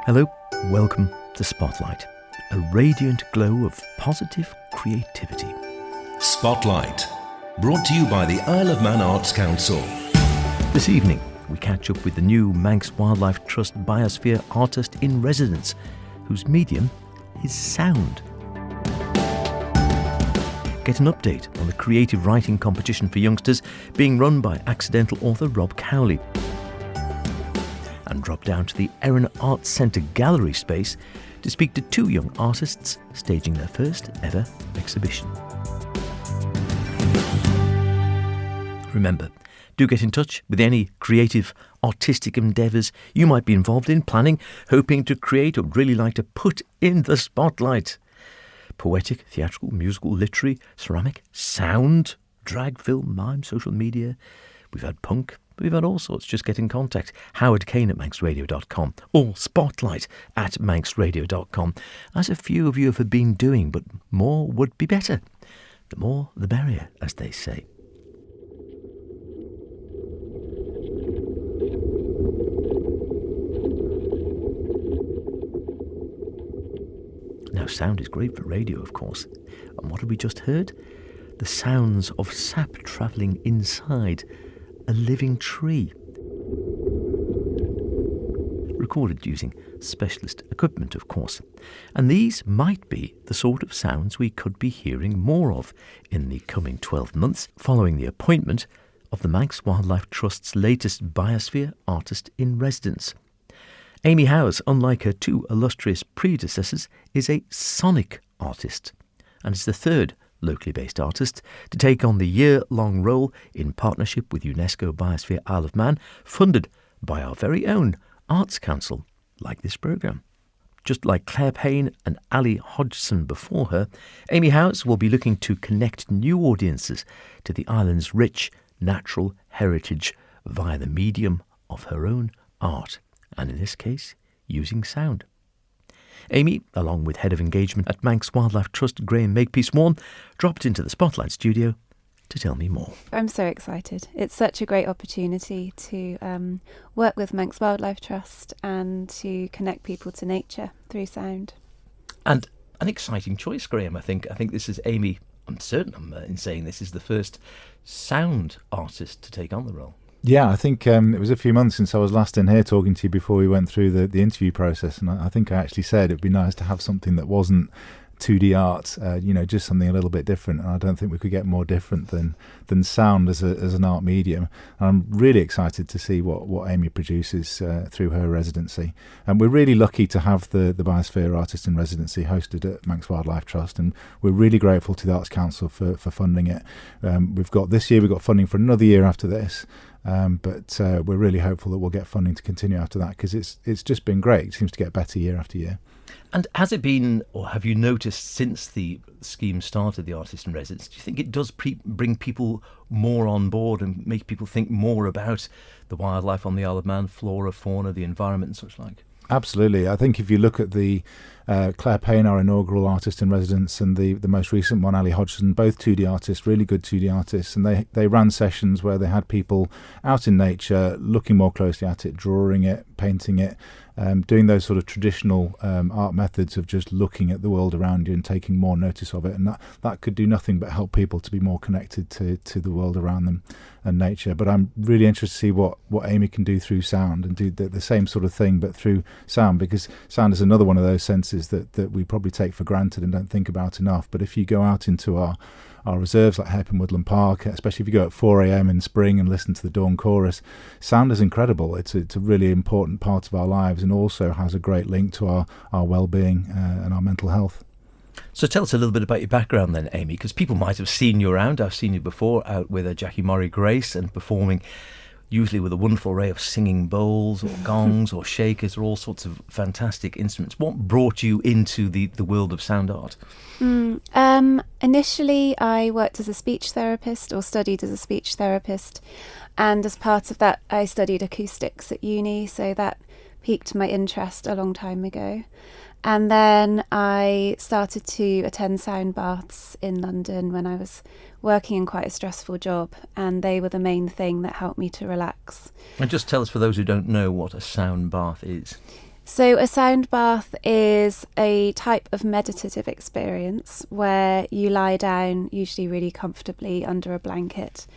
Hello, welcome to Spotlight, a radiant glow of positive creativity. Spotlight, brought to you by the Isle of Man Arts Council. This evening, we catch up with the new Manx Wildlife Trust Biosphere Artist in Residence, whose medium is sound. Get an update on the creative writing competition for youngsters being run by accidental author Rob Cowley. And drop down to the Erin Arts Centre gallery space to speak to two young artists staging their first ever exhibition. Remember, do get in touch with any creative, artistic endeavours you might be involved in, planning, hoping to create, or really like to put in the spotlight. Poetic, theatrical, musical, literary, ceramic, sound, drag, film, mime, social media. We've had punk. We've had all sorts. Just get in contact. Howard Kane at manxradio.com or Spotlight at manxradio.com, as a few of you have been doing, but more would be better. The more, the merrier, as they say. Now, sound is great for radio, of course. And what have we just heard? The sounds of sap travelling inside a living tree. Recorded using specialist equipment, of course. And these might be the sort of sounds we could be hearing more of in the coming 12 months, following the appointment of the Manx Wildlife Trust's latest Biosphere Artist in Residence. Amy Howse, unlike her two illustrious predecessors, is a sonic artist and is the third locally based artist to take on the year-long role in partnership with UNESCO Biosphere Isle of Man, funded by our very own Arts Council, like this programme. Just like Claire Payne and Ali Hodgson before her, Amy Howse will be looking to connect new audiences to the island's rich natural heritage via the medium of her own art, and in this case, using sound. Amy, along with Head of Engagement at Manx Wildlife Trust, Graham Makepeace-Warne, dropped into the Spotlight studio to tell me more. I'm so excited. It's such a great opportunity to work with Manx Wildlife Trust and to connect people to nature through sound. And an exciting choice, Graham, I think. I think this is Amy, I'm certain in saying this, is the first sound artist to take on the role. Yeah, I think it was a few months since I was last in here talking to you before we went through the interview process, and I think I actually said it'd be nice to have something that wasn't 2D art, just something a little bit different, and I don't think we could get more different than sound as an art medium. And I'm really excited to see what Amy produces through her residency. And we're really lucky to have the Biosphere Artist in Residency hosted at Manx Wildlife Trust, and we're really grateful to the Arts Council for funding it. We've got funding for another year after this. But we're really hopeful that we'll get funding to continue after that, because it's just been great. It seems to get better year after year. And has it been, or have you noticed since the scheme started, the Artist in Residence, do you think it does bring people more on board and make people think more about the wildlife on the Isle of Man, flora, fauna, the environment and such like? Absolutely. I think if you look at the Claire Payne, our inaugural artist in residence, and the most recent one, Ali Hodgson, both 2D artists, really good 2D artists, and they ran sessions where they had people out in nature looking more closely at it, drawing it, painting it, doing those sort of traditional art methods of just looking at the world around you and taking more notice of it. And that could do nothing but help people to be more connected to the world around them and nature. But I'm really interested to see what Amy can do through sound, and do the same sort of thing but through sound, because sound is another one of those senses that we probably take for granted and don't think about enough. But if you go out into our reserves like Harepen Woodland Park, especially if you go at 4 a.m. in spring and listen to the dawn chorus, sound is incredible. It's a really important part of our lives, and also has a great link to our well-being and our mental health. So tell us a little bit about your background then, Amy, because people might have seen you around. I've seen you before out with Jackie Murray Grace and performing usually with a wonderful array of singing bowls or gongs or shakers or all sorts of fantastic instruments. What brought you into the world of sound art? Initially, I worked as a speech therapist, or studied as a speech therapist, and as part of that I studied acoustics at uni, so that piqued my interest a long time ago. And then I started to attend sound baths in London when I was working in quite a stressful job, and they were the main thing that helped me to relax. And just tell us, for those who don't know, what a sound bath is. So a sound bath is a type of meditative experience where you lie down, usually really comfortably under a blanket,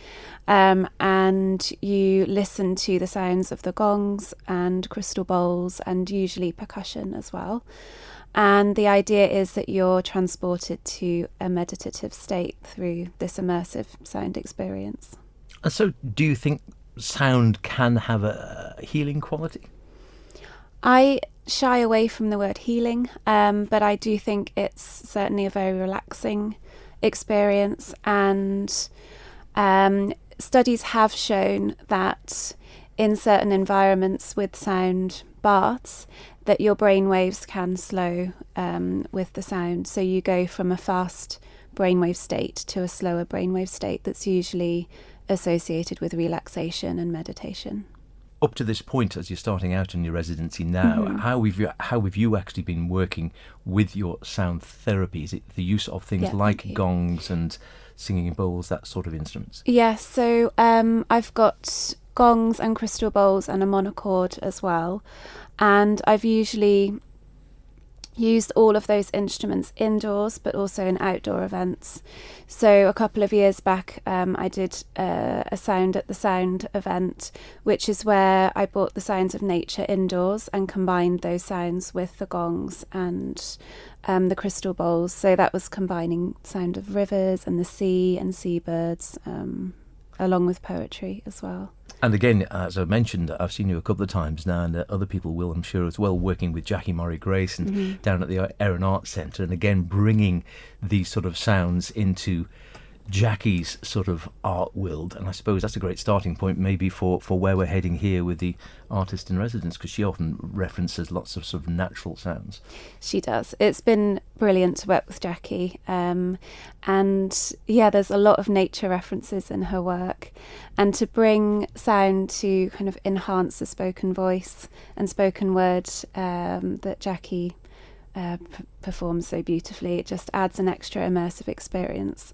and you listen to the sounds of the gongs and crystal bowls and usually percussion as well. And the idea is that you're transported to a meditative state through this immersive sound experience. And so do you think sound can have a healing quality? I shy away from the word healing, but I do think it's certainly a very relaxing experience, and studies have shown that in certain environments with sound baths that your brain waves can slow with the sound. So you go from a fast brainwave state to a slower brainwave state that's usually associated with relaxation and meditation. Up to this point, as you're starting out in your residency now, how have you actually been working with your sound therapy? Is it the use of things like gongs and singing bowls, that sort of instruments? Yes, so I've got gongs and crystal bowls and a monochord as well. And I've usually used all of those instruments indoors, but also in outdoor events. So a couple of years back, I did a Sound at the Sound event, which is where I brought the sounds of nature indoors and combined those sounds with the gongs and the crystal bowls. So that was combining sound of rivers and the sea and seabirds, along with poetry as well. And again, as I mentioned, I've seen you a couple of times now, and other people will, I'm sure, as well, working with Jackie Murray-Grace and down at the Erin Arts Centre, and again bringing these sort of sounds into Jackie's sort of art world. And I suppose that's a great starting point maybe for where we're heading here with the artist in residence, because she often references lots of sort of natural sounds. She does. It's been brilliant to work with Jackie, and yeah, there's a lot of nature references in her work, and to bring sound to kind of enhance the spoken voice and spoken word that Jackie performs so beautifully. It just adds an extra immersive experience,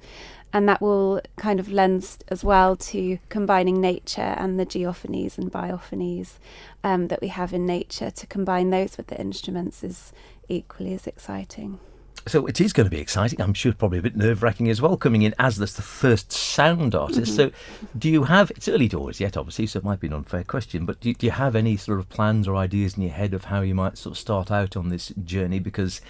and that will kind of lend as well to combining nature and the geophonies and biophonies that we have in nature. To combine those with the instruments is equally as exciting. So it is going to be exciting. I'm sure probably a bit nerve-wracking as well, coming in as the first sound artist. So do you have, it's early doors yet obviously, so it might be an unfair question, but do you have any sort of plans or ideas in your head of how you might sort of start out on this journey? Because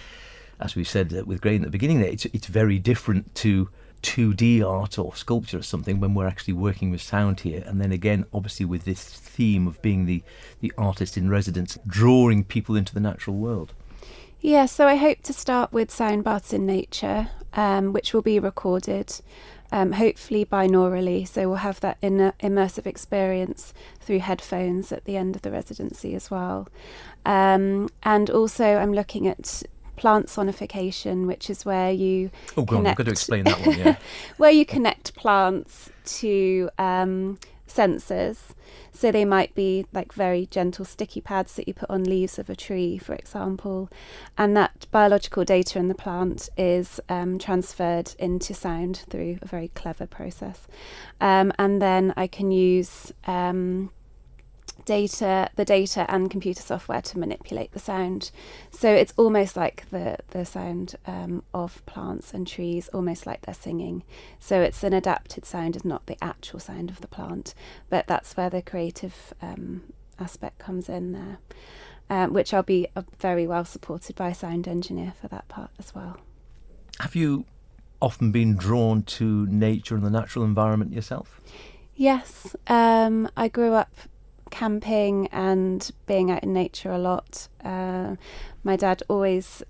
as we said with Gray at the beginning there, it's very different to 2D art or sculpture or something when we're actually working with sound here. And then again, obviously with this theme of being the artist in residence, drawing people into the natural world. Yeah, so I hope to start with sound baths in nature, which will be recorded, hopefully binaurally. So we'll have that immersive experience through headphones at the end of the residency as well. And also I'm looking at plant sonification, which is where you I've got to explain that one, yeah. where you connect plants to sensors. So they might be like very gentle sticky pads that you put on leaves of a tree, for example, and that biological data in the plant is transferred into sound through a very clever process. And then I can use the data and computer software to manipulate the sound. So it's almost like the sound of plants and trees, almost like they're singing. So it's an adapted sound, it's not the actual sound of the plant, but that's where the creative aspect comes in there, which I'll be very well supported by a sound engineer for that part as well. Have you often been drawn to nature and the natural environment yourself? Yes, I grew up camping and being out in nature a lot. My dad always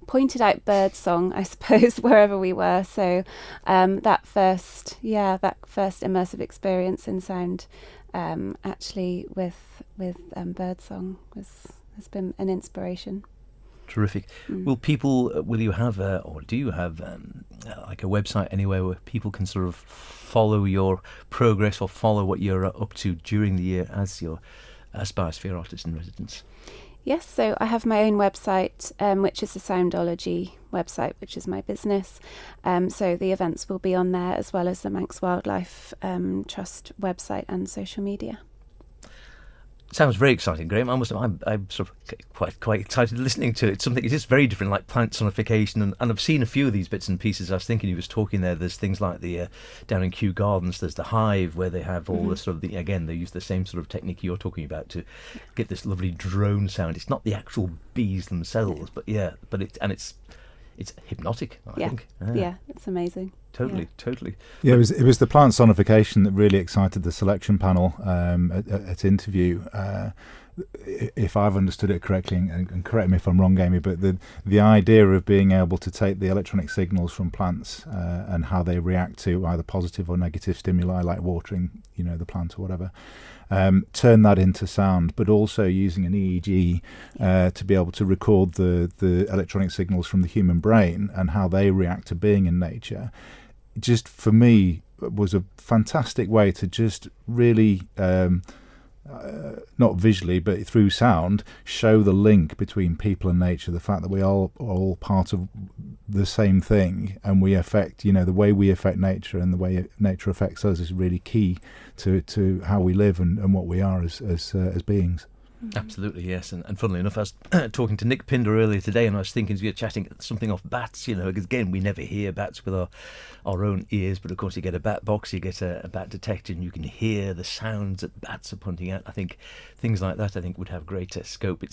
pointed out birdsong, I suppose, wherever we were. So that first immersive experience in sound, actually with birdsong has been an inspiration. Terrific. Will you have, or do you have like a website anywhere where people can sort of follow your progress or follow what you're up to during the year as Biosphere Artist in residence? Yes, so I have my own website, which is the Soundology website, which is my business. So the events will be on there, as well as the Manx Wildlife Trust website and social media. Sounds very exciting, Graham. I'm sort of quite excited listening to it. It's something, it is very different, like plant sonification, and I've seen a few of these bits and pieces. I was thinking, you was talking there, there's things like the down in Kew Gardens, there's the hive where they have all the sort of again, they use the same sort of technique you're talking about to get this lovely drone sound. It's not the actual bees themselves, but it's hypnotic, I think. Yeah, it's amazing. Totally. Yeah, it was the plant sonification that really excited the selection panel at interview. If I've understood it correctly, and correct me if I'm wrong, Amy, but the idea of being able to take the electronic signals from plants and how they react to either positive or negative stimuli, like watering, the plant or whatever, turn that into sound, but also using an EEG to be able to record the electronic signals from the human brain and how they react to being in nature. Just for me was a fantastic way to just really not visually but through sound show the link between people and nature, the fact that we are all part of the same thing, and we affect, the way we affect nature and the way nature affects us is really key to how we live and what we are as beings. Absolutely, yes. And funnily enough, I was talking to Nick Pinder earlier today, and I was thinking, as we were chatting, something off bats, because again, we never hear bats with our own ears, but of course you get a bat box, you get a bat detector, and you can hear the sounds that bats are punting out. I think things like that, would have greater scope.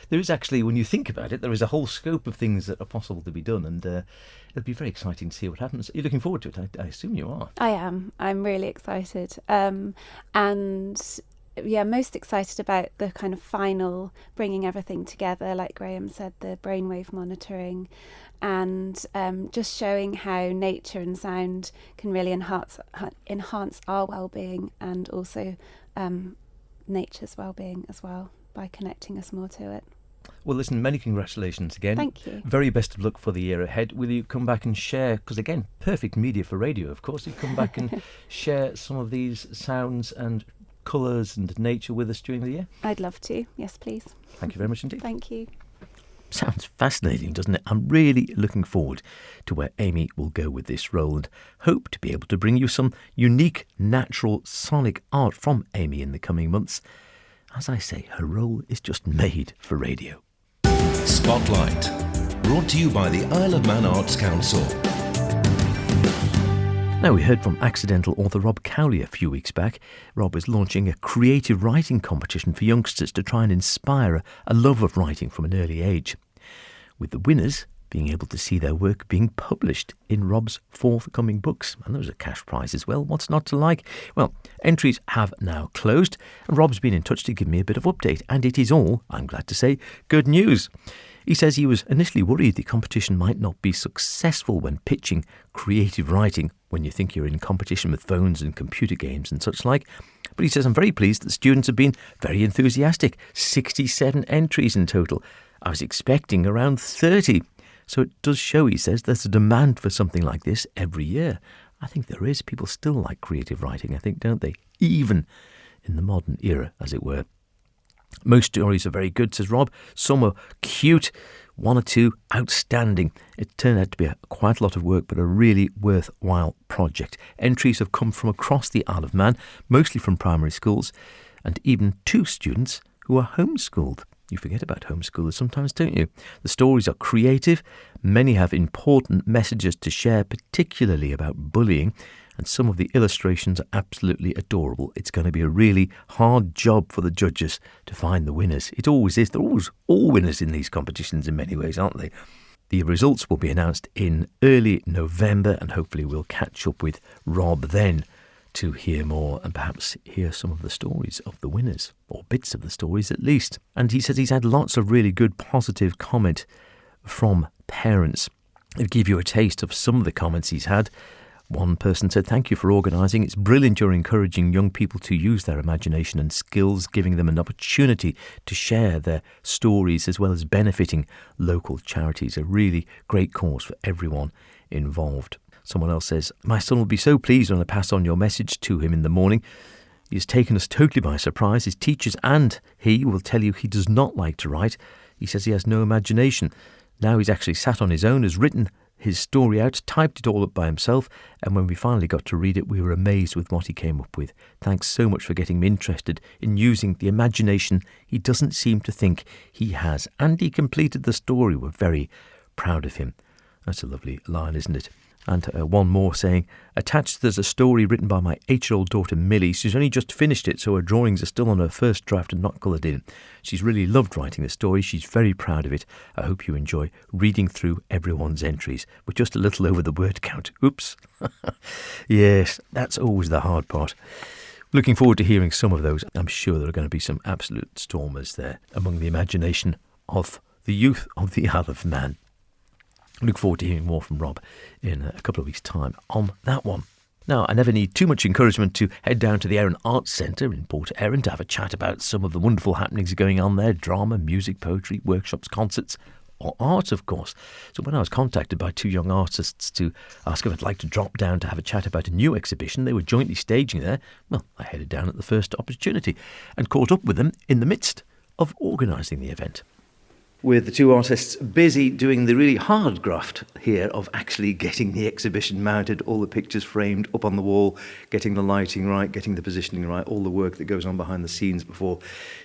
There is actually, when you think about it, there is a whole scope of things that are possible to be done, and it'll be very exciting to see what happens. You're looking forward to it, I assume you are. I am. I'm really excited. Most excited about the kind of final bringing everything together, like Graham said, the brainwave monitoring, and just showing how nature and sound can really enhance our well-being and also nature's well-being as well by connecting us more to it. Well, listen, many congratulations again. Thank you. Very best of luck for the year ahead. Will you come back and share, because again, perfect media for radio, of course, you come back and share some of these sounds and colours and nature with us during the year? I'd love to. Yes, please. Thank you very much indeed. Thank you. Sounds fascinating, doesn't it? I'm really looking forward to where Amy will go with this role, and hope to be able to bring you some unique natural sonic art from Amy in the coming months. As I say, her role is just made for radio. Spotlight, brought to you by the Isle of Man Arts Council. Now, we heard from accidental author Rob Cowley a few weeks back. Rob is launching a creative writing competition for youngsters to try and inspire a love of writing from an early age, with the winners being able to see their work being published in Rob's forthcoming books. And there's a cash prize as well. What's not to like? Well, entries have now closed, and Rob's been in touch to give me a bit of update, and it is all, I'm glad to say, good news. He says he was initially worried the competition might not be successful when pitching creative writing when you think you're in competition with phones and computer games and such like. But he says, I'm very pleased that students have been very enthusiastic. 67 entries in total. I was expecting around 30. So it does show, he says, there's a demand for something like this every year. I think there is. People still like creative writing, I think, don't they? Even in the modern era, as it were. Most stories are very good, says Rob. Some are cute, one or two outstanding. It turned out to be quite a lot of work, but a really worthwhile project. Entries have come from across the Isle of Man, mostly from primary schools, and even 2 students who are homeschooled. You forget about homeschoolers sometimes, don't you? The stories are creative. Many have important messages to share, particularly about bullying. And some of the illustrations are absolutely adorable. It's going to be a really hard job for the judges to find the winners. It always is. They're always all winners in these competitions in many ways, aren't they? The results will be announced in early November, and hopefully we'll catch up with Rob then to hear more and perhaps hear some of the stories of the winners, or bits of the stories at least. And he says he's had lots of really good positive comment from parents. I'll give you a taste of some of the comments he's had. One person said, thank you for organising. It's brilliant you're encouraging young people to use their imagination and skills, giving them an opportunity to share their stories as well as benefiting local charities. A really great cause for everyone involved. Someone else says, my son will be so pleased when I pass on your message to him in the morning. He has taken us totally by surprise. His teachers and he will tell you he does not like to write. He says he has no imagination. Now he's actually sat on his own, has written his story out, typed it all up by himself, and when we finally got to read it, we were amazed with what he came up with. Thanks so much for getting me interested in using the imagination he doesn't seem to think he has. And he completed the story. We're very proud of him. That's a lovely line, isn't it? And one more saying, attached there's a story written by my 8-year-old daughter Millie. She's only just finished it, so her drawings are still on her first draft and not coloured in. She's really loved writing the story. She's very proud of it. I hope you enjoy reading through everyone's entries. We're just a little over the word count. Oops. Yes, that's always the hard part. Looking forward to hearing some of those. I'm sure there are going to be some absolute stormers there among the imagination of the youth of the Isle of Man. Look forward to hearing more from Rob in a couple of weeks' time on that one. Now, I never need too much encouragement to head down to the Erin Arts Centre in Port Erin to have a chat about some of the wonderful happenings going on there. Drama, music, poetry, workshops, concerts, or art, of course. So when I was contacted by 2 young artists to ask if I'd like to drop down to have a chat about a new exhibition they were jointly staging there, well, I headed down at the first opportunity and caught up with them in the midst of organising the event. With the 2 artists busy doing the really hard graft here of actually getting the exhibition mounted, all the pictures framed up on the wall, getting the lighting right, getting the positioning right, all the work that goes on behind the scenes before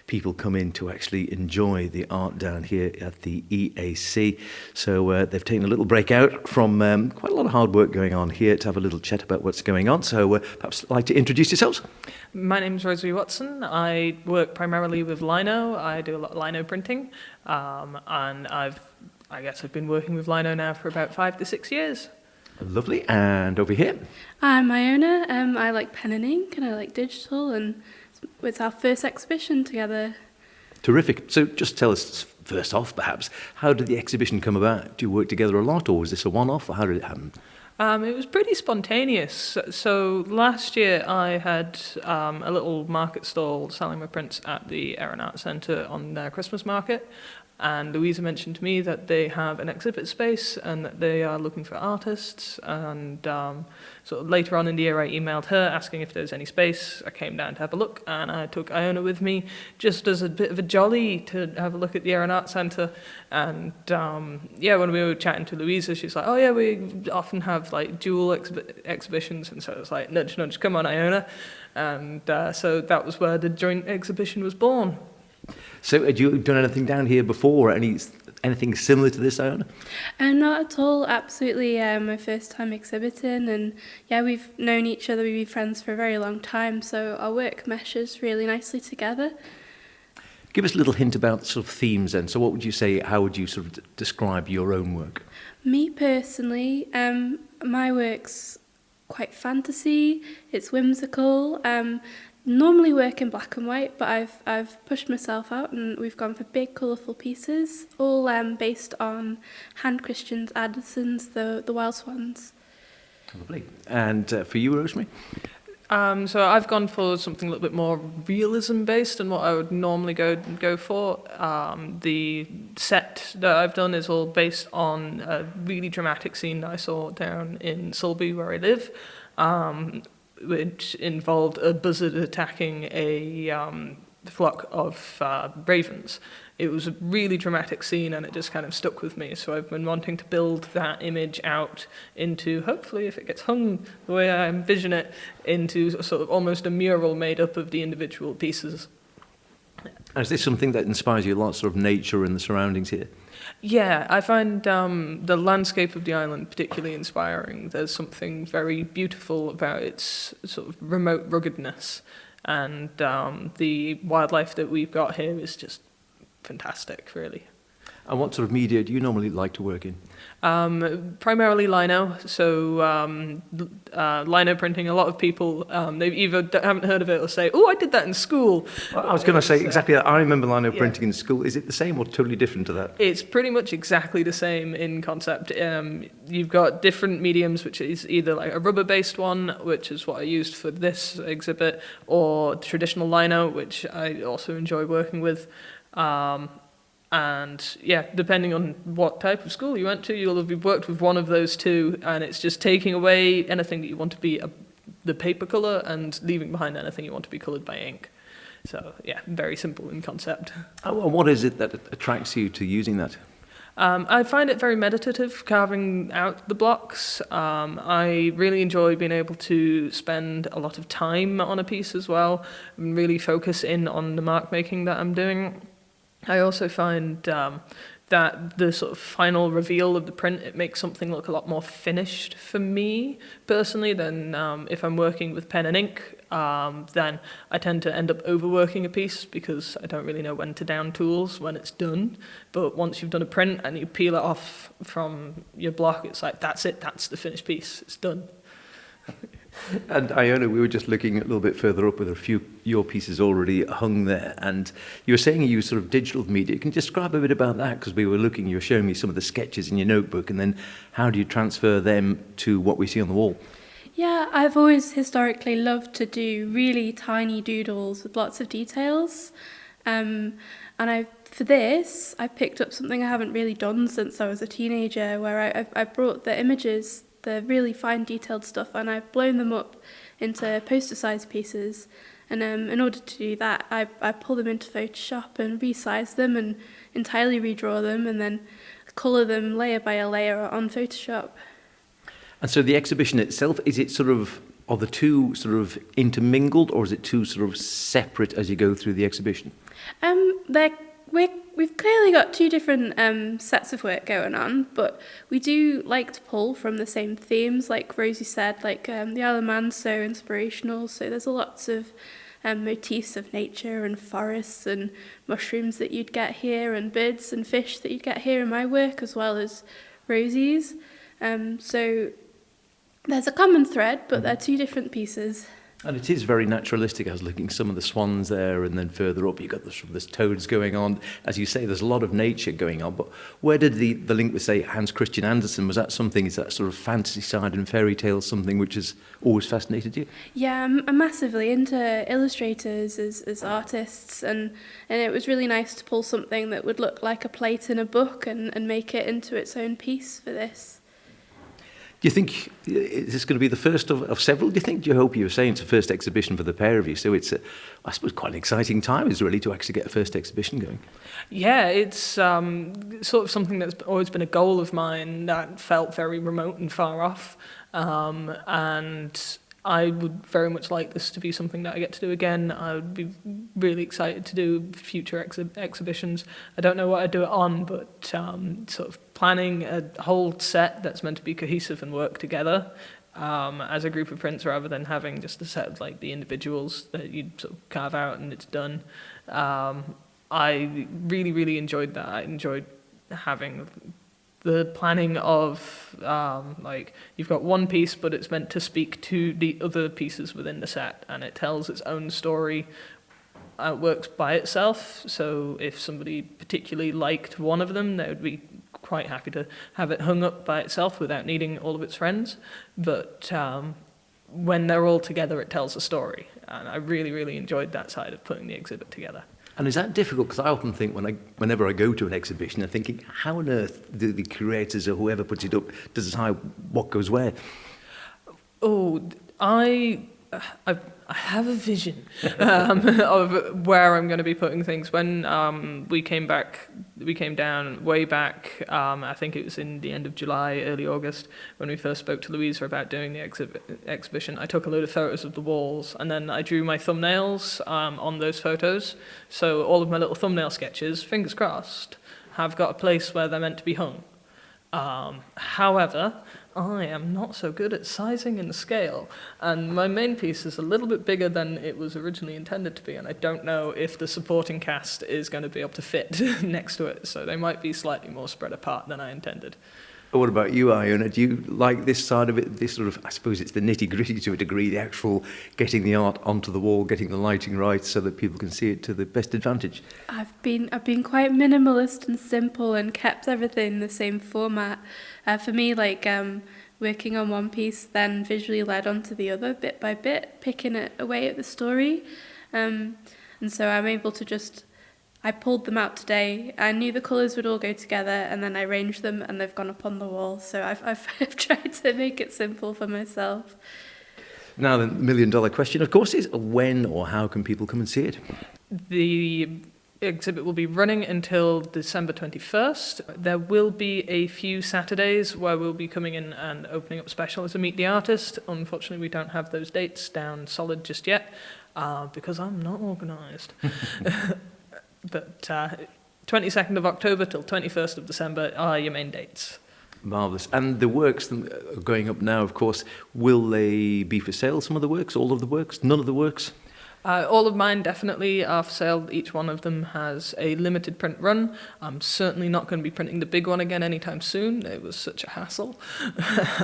people come in to actually enjoy the art down here at the EAC. So they've taken a little break out from quite a lot of hard work going on here to have a little chat about what's going on. So perhaps I'd like to introduce yourselves. My name's Rosemary Watson. I work primarily with lino. I do a lot of lino printing. And I guess I've been working with lino now for about 5 to 6 years. Lovely. And over here? I'm Iona. I like pen and ink and I like digital, and it's our first exhibition together. Terrific. So just tell us first off, perhaps, how did the exhibition come about? Do you work together a lot, or was this a one-off, or how did it happen? It was pretty spontaneous. So last year I had a little market stall selling my prints at the Erin Arts Centre on their Christmas market. And Louisa mentioned to me that they have an exhibit space and that they are looking for artists. And sort of later on in the year, I emailed her asking if there's any space. I came down to have a look, and I took Iona with me just as a bit of a jolly to have a look at the Erin Arts Centre. And when we were chatting to Louisa, she's like, "Oh yeah, we often have like dual exhibitions," and so it was like, "Nudge, nudge, come on, Iona." And so that was where the joint exhibition was born. So had you done anything down here before, or anything similar to this, Iona? Not at all, absolutely. My first time exhibiting, and yeah, we've known each other, we've been friends for a very long time, so our work meshes really nicely together. Give us a little hint about sort of themes then. So what would you say, how would you sort of describe your own work? Me personally, my work's quite fantasy, it's whimsical. Normally work in black and white, but I've pushed myself out and we've gone for big, colourful pieces, all based on Hans Christian Andersen's The Wild Swans. Lovely. And for you, Rosemary? So I've gone for something a little bit more realism-based than what I would normally go for. The set that I've done is all based on a really dramatic scene that I saw down in Sulby, where I live, which involved a buzzard attacking a flock of ravens. It was a really dramatic scene, and it just kind of stuck with me. So I've been wanting to build that image out into, hopefully, if it gets hung the way I envision it, into sort of almost a mural made up of the individual pieces. And is this something that inspires you a lot, sort of nature and the surroundings here? Yeah, I find the landscape of the island particularly inspiring. There's something very beautiful about its sort of remote ruggedness, and the wildlife that we've got here is just fantastic, really. And what sort of media do you normally like to work in? Primarily lino, so lino printing. A lot of people, they either haven't heard of it or say, "Oh, I did that in school." Well, I was going to say exactly that. I remember lino printing in school. Is it the same or totally different to that? It's pretty much exactly the same in concept. You've got different mediums, which is either like a rubber-based one, which is what I used for this exhibit, or traditional lino, which I also enjoy working with. And yeah, depending on what type of school you went to, you'll have worked with one of those two, and it's just taking away anything that you want to be the paper colour and leaving behind anything you want to be coloured by ink. So yeah, very simple in concept. Oh, and what is it that attracts you to using that? I find it very meditative, carving out the blocks. I really enjoy being able to spend a lot of time on a piece as well, and really focus in on the mark making that I'm doing. I also find that the sort of final reveal of the print, it makes something look a lot more finished for me personally than if I'm working with pen and ink. Then I tend to end up overworking a piece because I don't really know when to down tools when it's done. But once you've done a print and you peel it off from your block, it's like, that's it, that's the finished piece, it's done. And Iona, we were just looking a little bit further up with a few your pieces already hung there, and you were saying you use sort of digital media. Can you describe a bit about that? Because we were looking, you were showing me some of the sketches in your notebook, and then how do you transfer them to what we see on the wall? Yeah, I've always historically loved to do really tiny doodles with lots of details. For this, I picked up something I haven't really done since I was a teenager, where I brought the images, the really fine detailed stuff, and I've blown them up into poster-sized pieces. And in order to do that, I pull them into Photoshop and resize them and entirely redraw them, and then colour them layer by layer on Photoshop. And so the exhibition itself, is it sort of, are the two sort of intermingled, or is it two sort of separate as you go through the exhibition? We've clearly got two different sets of work going on, but we do like to pull from the same themes, like Rosie said, like the Isle of Man's so inspirational, so there's lots of motifs of nature and forests and mushrooms that you'd get here, and birds and fish that you'd get here in my work, as well as Rosie's. So there's a common thread, but they're two different pieces. And it is very naturalistic. I was looking at some of the swans there, and then further up you've got this toads going on. As you say, there's a lot of nature going on. But where did the link with, say, Hans Christian Andersen, was that something, is that sort of fantasy side and fairy tales something which has always fascinated you? Yeah, I'm massively into illustrators as artists, and it was really nice to pull something that would look like a plate in a book and make it into its own piece for this. Do you think, is this going to be the first of several? Do you hope, you were saying it's the first exhibition for the pair of you, so it's, I suppose, quite an exciting time, is really, to actually get a first exhibition going? Yeah, it's sort of something that's always been a goal of mine that felt very remote and far off, and I would very much like this to be something that I get to do again. I would be really excited to do future exhibitions. I don't know what I'd do it on, but sort of planning a whole set that's meant to be cohesive and work together as a group of prints, rather than having just a set of like the individuals that you'd sort of carve out and it's done. I really, really enjoyed that. I enjoyed having the planning of like, you've got one piece, but it's meant to speak to the other pieces within the set, and it tells its own story. It works by itself, so if somebody particularly liked one of them, they would be quite happy to have it hung up by itself without needing all of its friends. But when they're all together, it tells a story, and I really, really enjoyed that side of putting the exhibit together. And is that difficult? Because I often think whenever I go to an exhibition, I'm thinking, how on earth do the curators or whoever puts it up decide what goes where? Oh, I have a vision of where I'm going to be putting things. When we came down way back, I think it was in the end of July, early August, when we first spoke to Louisa about doing the exhibition, I took a load of photos of the walls, and then I drew my thumbnails on those photos. So all of my little thumbnail sketches, fingers crossed, have got a place where they're meant to be hung. However, I am not so good at sizing and scale, and my main piece is a little bit bigger than it was originally intended to be, and I don't know if the supporting cast is going to be able to fit next to it, so they might be slightly more spread apart than I intended. What about you, Iona? Do you like this side of it, this sort of, I suppose it's the nitty-gritty to a degree, the actual getting the art onto the wall, getting the lighting right so that people can see it to the best advantage? I've been quite minimalist and simple and kept everything in the same format. For me, like working on one piece, then visually led onto the other bit by bit, picking it away at the story. And so I'm able to I pulled them out today. I knew the colours would all go together, and then I arranged them, and they've gone up on the wall. So I've tried to make it simple for myself. Now, the $1 million question, of course, is when or how can people come and see it? The exhibit will be running until December 21st. There will be a few Saturdays where we'll be coming in and opening up special as a Meet the Artist. Unfortunately, we don't have those dates down solid just yet because I'm not organised. But 22nd of October till 21st of December are your main dates. Marvellous. And the works that are going up now, of course, will they be for sale, some of the works, all of the works, none of the works? All of mine definitely are for sale. Each one of them has a limited print run. I'm certainly not going to be printing the big one again anytime soon. It was such a hassle.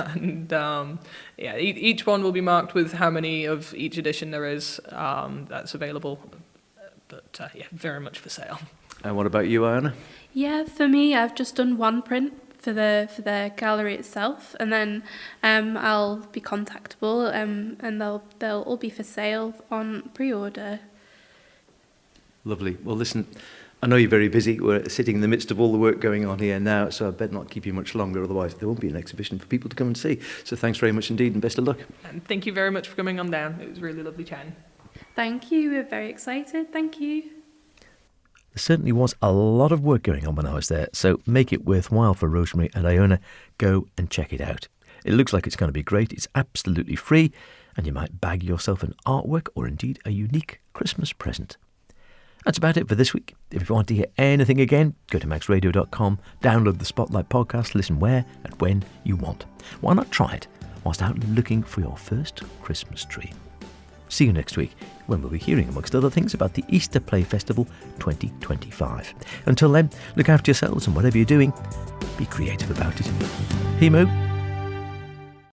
And each one will be marked with how many of each edition there is that's available. But very much for sale. And what about you, Iona? Yeah, for me, I've just done one print for the gallery itself, and then I'll be contactable, and they'll all be for sale on pre-order. Lovely. Well, listen, I know you're very busy. We're sitting in the midst of all the work going on here now, so I better not keep you much longer, otherwise there won't be an exhibition for people to come and see. So thanks very much indeed, and best of luck. And thank you very much for coming on down. It was really lovely chatting. Thank you. We're very excited. Thank you. There certainly was a lot of work going on when I was there, so make it worthwhile for Rosemary and Iona. Go and check it out. It looks like it's going to be great. It's absolutely free, and you might bag yourself an artwork or indeed a unique Christmas present. That's about it for this week. If you want to hear anything again, go to maxradio.com, download the Spotlight podcast, listen where and when you want. Why not try it whilst out looking for your first Christmas tree? See you next week, when we'll be hearing, amongst other things, about the Easter Play Festival 2025. Until then, look after yourselves, and whatever you're doing, be creative about it. Himo.